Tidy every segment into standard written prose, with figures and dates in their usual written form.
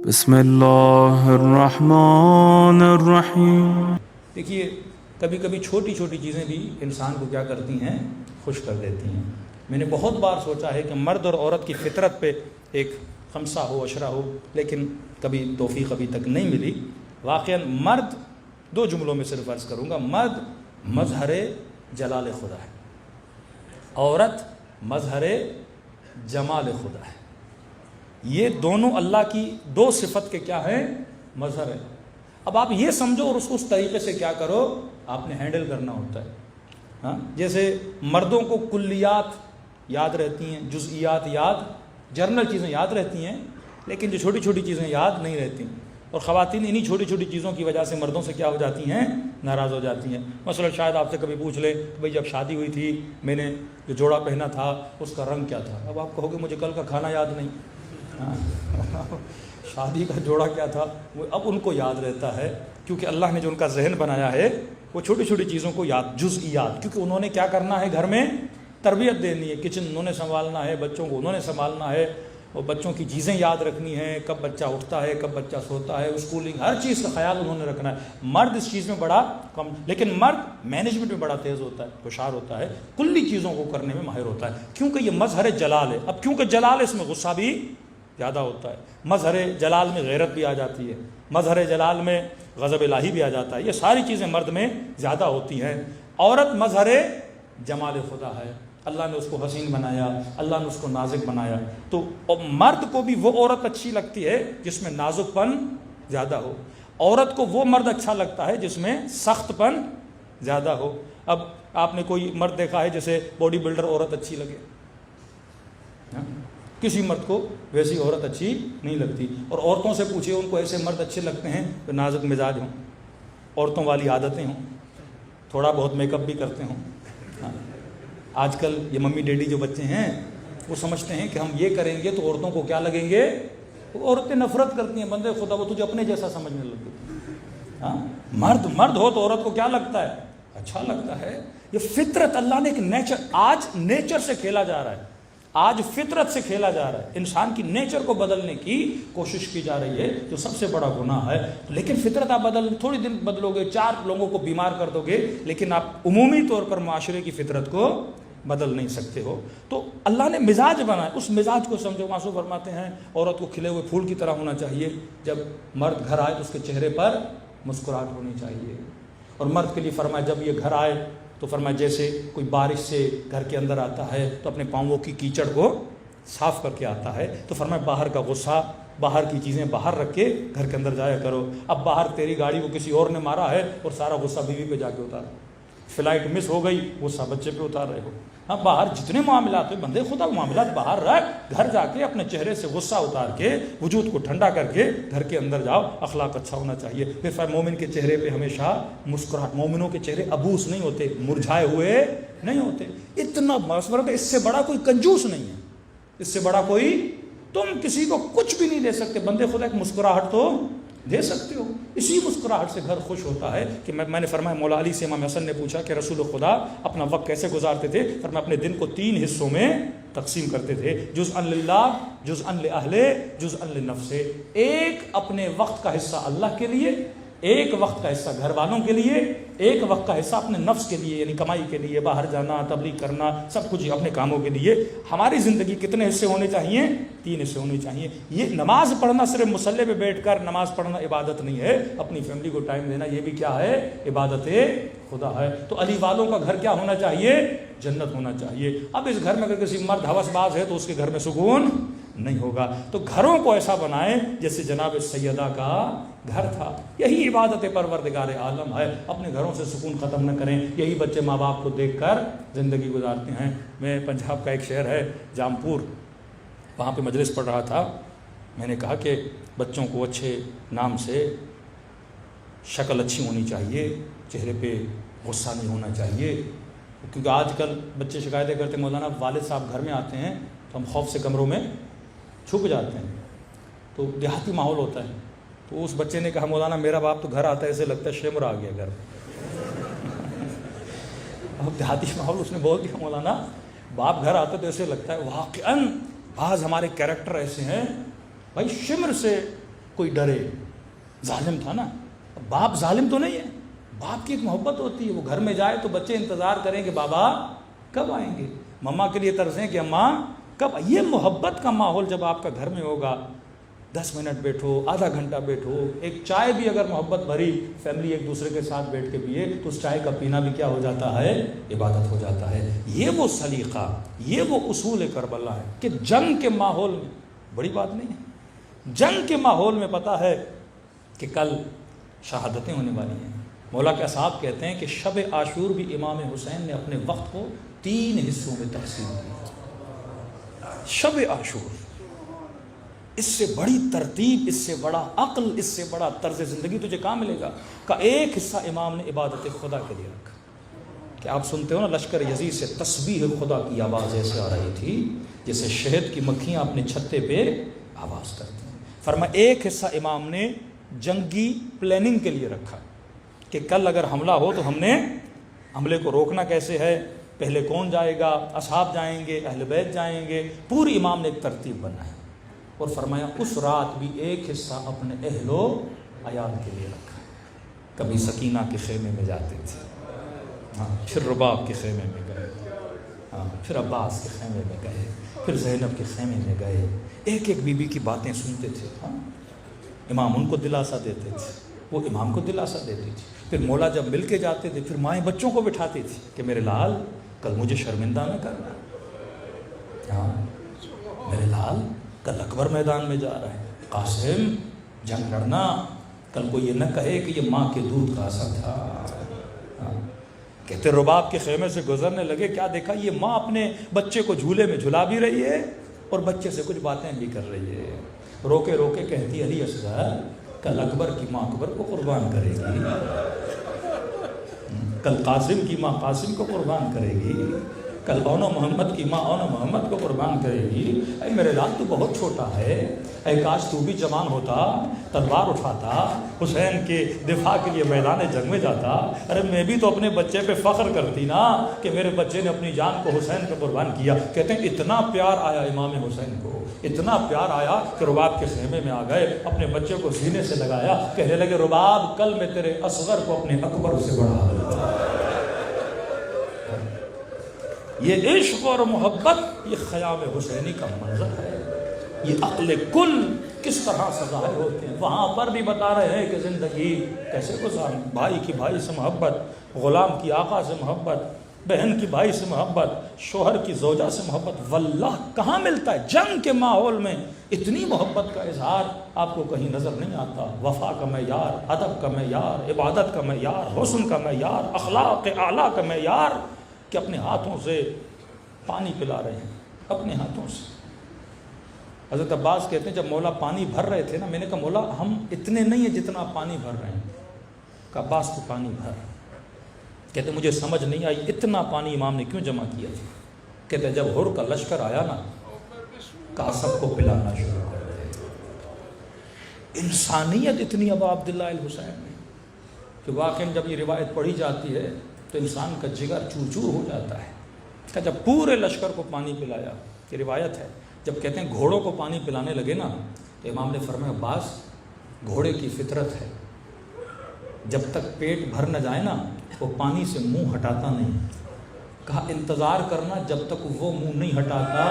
بسم اللہ الرحمن الرحیم۔ دیکھیے، کبھی کبھی چھوٹی چھوٹی چیزیں بھی انسان کو کیا کرتی ہیں، خوش کر دیتی ہیں۔ میں نے بہت بار سوچا ہے کہ مرد اور عورت کی فطرت پہ ایک خمسہ ہو، عشرہ ہو، لیکن کبھی توفیق ابھی تک نہیں ملی۔ واقعاً مرد، دو جملوں میں صرف عرض کروں گا، مرد مظہر جلال خدا ہے، عورت مظہر جمال خدا ہے۔ یہ دونوں اللہ کی دو صفت کے کیا ہیں، مظہر ہے۔ اب آپ یہ سمجھو اور اس طریقے سے کیا کرو، آپ نے ہینڈل کرنا ہوتا ہے۔ ہاں، جیسے مردوں کو کلیات یاد رہتی ہیں، جزئیات یاد، جرنل چیزیں یاد رہتی ہیں، لیکن جو چھوٹی چھوٹی چیزیں یاد نہیں رہتی، اور خواتین انہی چھوٹی چھوٹی چیزوں کی وجہ سے مردوں سے کیا ہو جاتی ہیں، ناراض ہو جاتی ہیں۔ مثلا شاید آپ سے کبھی پوچھ لیں کہ بھئی جب شادی ہوئی تھی میں نے جو جوڑا پہنا تھا اس کا رنگ کیا تھا، اب آپ کہو گے مجھے کل کا کھانا یاد نہیں۔ شادی کا جوڑا کیا تھا وہ اب ان کو یاد رہتا ہے، کیونکہ اللہ نے جو ان کا ذہن بنایا ہے وہ چھوٹی چھوٹی چیزوں کو یاد، جزئیات، کیونکہ انہوں نے کیا کرنا ہے، گھر میں تربیت دینی ہے، کچن انہوں نے سنبھالنا ہے، بچوں کو انہوں نے سنبھالنا ہے، اور بچوں کی چیزیں یاد رکھنی ہیں، کب بچہ اٹھتا ہے، کب بچہ سوتا ہے، اسکولنگ، ہر چیز کا خیال انہوں نے رکھنا ہے۔ مرد اس چیز میں بڑا کم، لیکن مرد مینجمنٹ میں بڑا تیز ہوتا ہے، ہوشیار ہوتا ہے، کلی چیزوں کو کرنے میں ماہر ہوتا ہے، کیونکہ یہ مظہر جلال ہے۔ اب کیونکہ جلال ہے، اس میں غصہ بھی زیادہ ہوتا ہے۔ مظہر جلال میں غیرت بھی آ جاتی ہے، مظہر جلال میں غضب الہی بھی آ جاتا ہے، یہ ساری چیزیں مرد میں زیادہ ہوتی ہیں۔ عورت مظہر جمال خدا ہے، اللہ نے اس کو حسین بنایا، اللہ نے اس کو نازک بنایا، تو مرد کو بھی وہ عورت اچھی لگتی ہے جس میں نازک پن زیادہ ہو، عورت کو وہ مرد اچھا لگتا ہے جس میں سخت پن زیادہ ہو۔ اب آپ نے کوئی مرد دیکھا ہے جیسے باڈی بلڈر عورت اچھی لگے؟ کسی مرد کو ویسی عورت اچھی نہیں لگتی۔ اور عورتوں سے پوچھئے ان کو ایسے مرد اچھے لگتے ہیں جو نازک مزاج ہوں، عورتوں والی عادتیں ہوں، تھوڑا بہت میک اپ بھی کرتے ہوں۔ آج کل یہ ممی ڈیڈی جو بچے ہیں وہ سمجھتے ہیں کہ ہم یہ کریں گے تو عورتوں کو کیا لگیں گے، عورتیں نفرت کرتی ہیں، بندے خدا وہ تجھے اپنے جیسا سمجھنے لگے۔ ہاں، مرد ہو تو عورت کو کیا لگتا ہے، اچھا لگتا ہے۔ یہ فطرت، اللہ نے ایک نیچر، آج نیچر سے کھیلا جا رہا ہے، آج فطرت سے کھیلا جا رہا ہے، انسان کی نیچر کو بدلنے کی کوشش کی جا رہی ہے، جو سب سے بڑا گناہ ہے۔ لیکن فطرت آپ تھوڑی دن بدلو گے، 4 لوگوں کو بیمار کر دو گے، لیکن آپ عمومی طور پر معاشرے کی فطرت کو بدل نہیں سکتے ہو۔ تو اللہ نے مزاج بنایا، اس مزاج کو سمجھو۔ معصوم فرماتے ہیں عورت کو کھلے ہوئے پھول کی طرح ہونا چاہیے، جب مرد گھر آئے تو اس کے چہرے پر مسکراہٹ ہونی چاہیے۔ اور مرد کے لیے فرمایا جب یہ گھر آئے تو فرمایا جیسے کوئی بارش سے گھر کے اندر آتا ہے تو اپنے پاؤں کی کیچڑ کو صاف کر کے آتا ہے، تو فرمایا باہر کا غصہ، باہر کی چیزیں باہر رکھ کے گھر کے اندر جایا کرو۔ اب باہر تیری گاڑی کو کسی اور نے مارا ہے اور سارا غصہ بیوی پہ جا کے اتارا، فلائٹ مس ہو گئی، غصہ بچے پہ اتار رہے ہو۔ ہاں، باہر جتنے معاملات ہوئے، بندے خدا معاملات باہر رکھ، گھر جا کے اپنے چہرے سے غصہ اتار کے وجود کو ٹھنڈا کر کے گھر کے اندر جاؤ۔ اخلاق اچھا ہونا چاہیے۔ پھر فرمایا مومن کے چہرے پہ ہمیشہ مسکراہٹ، مومنوں کے چہرے ابوس نہیں ہوتے، مرجھائے ہوئے نہیں ہوتے۔ اتنا مسکراہٹ، اس سے بڑا کوئی کنجوس نہیں ہے، اس سے بڑا کوئی، تم کسی کو کچھ بھی نہیں دے سکتے، بندے خدا ایک مسکراہٹ تو دے سکتے ہو۔ اسی مسکراہٹ سے گھر خوش ہوتا ہے۔ کہ میں نے فرمایا، مولا علی سے امام حسن نے پوچھا کہ رسول خدا اپنا وقت کیسے گزارتے تھے؟ فرمایا اپنے دن کو 3 حصوں میں تقسیم کرتے تھے، جزءا للہ، جزءا لأہلہ، جزءا لنفسہ۔ ایک اپنے وقت کا حصہ اللہ کے لیے، ایک وقت کا حصہ گھر والوں کے لیے، ایک وقت کا حصہ اپنے نفس کے لیے، یعنی کمائی کے لیے، باہر جانا، تبلیغ کرنا، سب کچھ اپنے کاموں کے لیے۔ ہماری زندگی کتنے حصے ہونے چاہیے؟ 3 حصے ہونے چاہیے۔ یہ نماز پڑھنا صرف مصلی پہ بیٹھ کر نماز پڑھنا عبادت نہیں ہے، اپنی فیملی کو ٹائم دینا یہ بھی کیا ہے، عبادت خدا ہے۔ تو علی والوں کا گھر کیا ہونا چاہیے؟ جنت ہونا چاہیے۔ اب اس گھر میں اگر کسی مرد ہوس باز ہے تو اس کے گھر میں سکون نہیں ہوگا۔ تو گھروں کو ایسا بنائیں جیسے جناب سیدہ کا گھر تھا۔ یہی عبادت پروردگار عالم ہے۔ اپنے گھروں سے سکون ختم نہ کریں، یہی بچے ماں باپ کو دیکھ کر زندگی گزارتے ہیں۔ میں پنجاب کا ایک شہر ہے جامپور، وہاں پہ مجلس پڑھ رہا تھا۔ میں نے کہا کہ بچوں کو اچھے نام سے، شکل اچھی ہونی چاہیے، چہرے پہ غصہ نہیں ہونا چاہیے، کیونکہ آج کل بچے شکایتیں کرتے ہیں مولانا والد صاحب گھر میں آتے ہیں تو ہم خوف سے کمروں میں چھپ جاتے ہیں، تو دیہاتی ماحول ہوتا ہے۔ تو اس بچے نے کہا مولانا میرا باپ تو گھر آتا ہے ایسے لگتا ہے شمر آ گیا گھر۔ اب دیہاتی ماحول اس نے بول دیا مولانا باپ گھر آتا ہے تو ایسے لگتا ہے۔ واقعاً بعض ہمارے کیریکٹر ایسے ہیں بھائی، شمر سے کوئی ڈرے. ظالم تھا نا. باپ ظالم تو نہیں ہے, باپ کی ایک محبت ہوتی ہے. وہ گھر میں جائے تو بچے انتظار کریں کہ بابا کب آئیں گے, مما کے لیے ترسیں کہ اماں کب. یہ محبت کا ماحول جب آپ کا گھر میں ہوگا, 10 منٹ بیٹھو, آدھا گھنٹہ بیٹھو, ایک چائے بھی اگر محبت بھری فیملی ایک دوسرے کے ساتھ بیٹھ کے پیے تو اس چائے کا پینا بھی کیا ہو جاتا ہے, عبادت ہو جاتا ہے. یہ وہ سلیقہ, یہ وہ اصول کربلا ہے کہ جنگ کے ماحول میں, بڑی بات نہیں ہے, جنگ کے ماحول میں پتہ ہے کہ کل شہادتیں ہونے والی ہیں. مولا کے اصحاب کہتے ہیں کہ شب عاشور بھی امام حسین نے اپنے وقت کو 3 حصوں میں تقسیم کیا. شب عاشور, اس سے بڑی ترتیب, اس سے بڑا عقل, اس سے بڑا طرز زندگی تجھے کہاں ملے گا. کا ایک حصہ امام نے عبادت خدا کے لیے رکھا. کہ آپ سنتے ہو نا لشکر یزید سے تسبیح خدا کی آواز ایسے آ رہی تھی جیسے شہد کی مکھیاں اپنے چھتے پہ آواز کرتی ہیں. فرمایا ایک حصہ امام نے جنگی پلاننگ کے لیے رکھا کہ کل اگر حملہ ہو تو ہم نے حملے کو روکنا کیسے ہے, پہلے کون جائے گا, اصحاب جائیں گے, اہل بیت جائیں گے, پوری امام نے ایک ترتیب بنائی. اور فرمایا اس رات بھی ایک حصہ اپنے اہل و عیال کے لیے رکھا. کبھی سکینہ کے خیمے میں جاتے تھے, ہاں, پھر رباب کے خیمے میں گئے, ہاں, پھر عباس کے خیمے میں گئے, پھر زینب کے خیمے میں گئے. ایک ایک بیوی کی باتیں سنتے تھے. ہاں, امام ان کو دلاسا دیتے تھے, وہ امام کو دلاسا دیتی تھی. پھر مولا جب مل کے جاتے تھے پھر مائیں بچوں کو بٹھاتی تھی کہ میرے لال کل مجھے شرمندہ نہ کرنا. ہاں, میرے لال کل اکبر میدان میں جا رہا ہے, قاسم جنگ لڑنا, کل کو یہ نہ کہے کہ یہ ماں کے دودھ کا اثر تھا. ہاں. کہتے رباب کے خیمے سے گزرنے لگے, کیا دیکھا, یہ ماں اپنے بچے کو جھولے میں جھلا بھی رہی ہے اور بچے سے کچھ باتیں بھی کر رہی ہے. روکے روکے کہتی علی اصغر کل اکبر کی ماں اکبر کو قربان کرے گی, کل قاسم کی ماں قاسم کو قربان کرے گی, کل اونو محمد کی ماں اونو محمد کو قربان کرے گی. اے میرے لال تو بہت چھوٹا ہے, اے کاش تو بھی جوان ہوتا, تلوار اٹھاتا, حسین کے دفاع کے لیے میدان جنگ میں جاتا. ارے میں بھی تو اپنے بچے پہ فخر کرتی نا کہ میرے بچے نے اپنی جان کو حسین پہ قربان کیا. کہتے ہیں اتنا پیار آیا امام حسین کو, اتنا پیار آیا کہ رباب کے خیمے میں آ گئے, اپنے بچے کو سینے سے لگایا, کہنے لگے رباب کل میں تیرے اصغر کو اپنے اکبر سے بڑھا دیتا. یہ عشق اور محبت, یہ خیام حسینی کا منظر ہے. یہ عقل کل کس طرح سے ظاہر ہوتے ہیں. وہاں پر بھی بتا رہے ہیں کہ زندگی کیسے گزاریں. بھائی کی بھائی سے محبت, غلام کی آقا سے محبت, بہن کی بھائی سے محبت, شوہر کی زوجہ سے محبت. واللہ کہاں ملتا ہے جنگ کے ماحول میں اتنی محبت کا اظہار, آپ کو کہیں نظر نہیں آتا. وفا کا معیار, ادب کا معیار, عبادت کا معیار, حسن کا معیار, اخلاق اعلیٰ کا معیار, کہ اپنے ہاتھوں سے پانی پلا رہے ہیں, اپنے ہاتھوں سے. حضرت عباس کہتے ہیں جب مولا پانی بھر رہے تھے نا, میں نے کہا مولا ہم اتنے نہیں ہیں جتنا آپ پانی بھر رہے ہیں. کہ عباس تو پانی بھر. کہتے مجھے سمجھ نہیں آئی اتنا پانی امام نے کیوں جمع کیا تھا. کہتے جب ہر کا لشکر آیا نا, کہا سب کو پلانا شروع کر دے. انسانیت اتنی ابا عبداللہ الحسین میں کہ واقعی جب یہ روایت پڑھی جاتی ہے تو انسان کا جگر چور چور ہو جاتا ہے. کہ جب پورے لشکر کو پانی پلایا, یہ روایت ہے, جب کہتے ہیں گھوڑوں کو پانی پلانے لگے نا تو امام نے فرمایا عباس گھوڑے کی فطرت ہے, جب تک پیٹ بھر نہ جائے نا وہ پانی سے منہ ہٹاتا نہیں. کہا انتظار کرنا جب تک وہ منہ نہیں ہٹاتا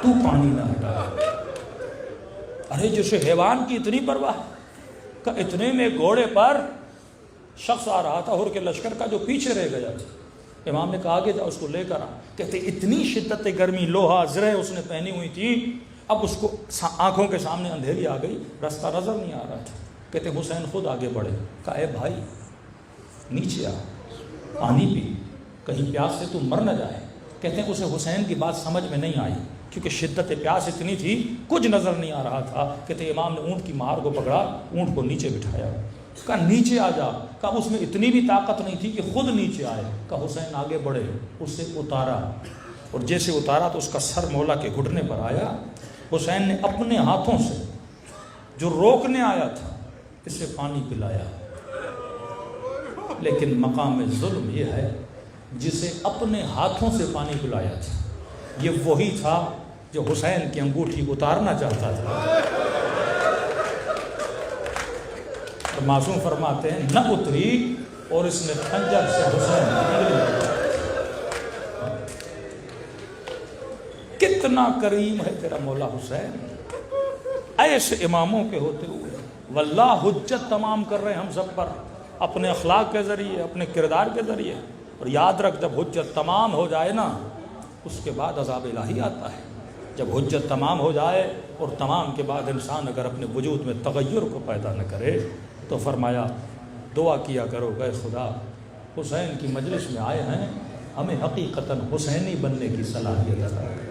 تو پانی نہ ہٹا. ارے جیسے حیوان کی اتنی پرواہ. کہ اتنے میں گھوڑے پر شخص آ رہا تھا ہر کے لشکر کا جو پیچھے رہ گیا تھا. امام نے کہا کہ جا اس کو لے کر آ. کہتے اتنی شدت گرمی, لوہا زرہ اس نے پہنی ہوئی تھی, اب اس کو آنکھوں کے سامنے اندھیری آ گئی, رستہ نظر نہیں آ رہا تھا. کہتے حسین خود آگے بڑھے. کہا اے بھائی نیچے آ, پانی پی, کہیں پیاس سے تو مر نہ جائے. کہتے ہیں اسے حسین کی بات سمجھ میں نہیں آئی کیونکہ شدت پیاس اتنی تھی کچھ نظر نہیں آ رہا تھا. کہتے امام نے اونٹ کی مہار کو پکڑا, اونٹ کو نیچے بٹھایا. کہا نیچے آ جا. کہا اس میں اتنی بھی طاقت نہیں تھی کہ خود نیچے آئے. کہا حسین آگے بڑھے, اسے اتارا, اور جیسے اتارا تو اس کا سر مولا کے گھٹنے پر آیا. حسین نے اپنے ہاتھوں سے جو روکنے آیا تھا اسے پانی پلایا. لیکن مقام ظلم یہ ہے جسے اپنے ہاتھوں سے پانی پلایا تھا یہ وہی تھا جو حسین کی انگوٹھی اتارنا چاہتا تھا. تو معصوم فرماتے ہیں نہ اتری اور اس نے خنجر سے حسین کتنا کریم ہے تیرا مولا حسین، ایسے اماموں کے ہوتے ہوئے واللہ حجت تمام کر رہے ہیں ہم سب پر اپنے اخلاق کے ذریعے، اپنے کردار کے ذریعے. اور یاد رکھ جب حجت تمام ہو جائے نا اس کے بعد عذاب الہی آتا ہے. جب حجت تمام ہو جائے اور تمام کے بعد انسان اگر اپنے وجود میں تغیر کو پیدا نہ کرے تو فرمایا دعا کیا کرو کہ خدا حسین کی مجلس میں آئے ہیں، ہمیں حقیقتاً حسینی بننے کی صلاحیت عطا کر.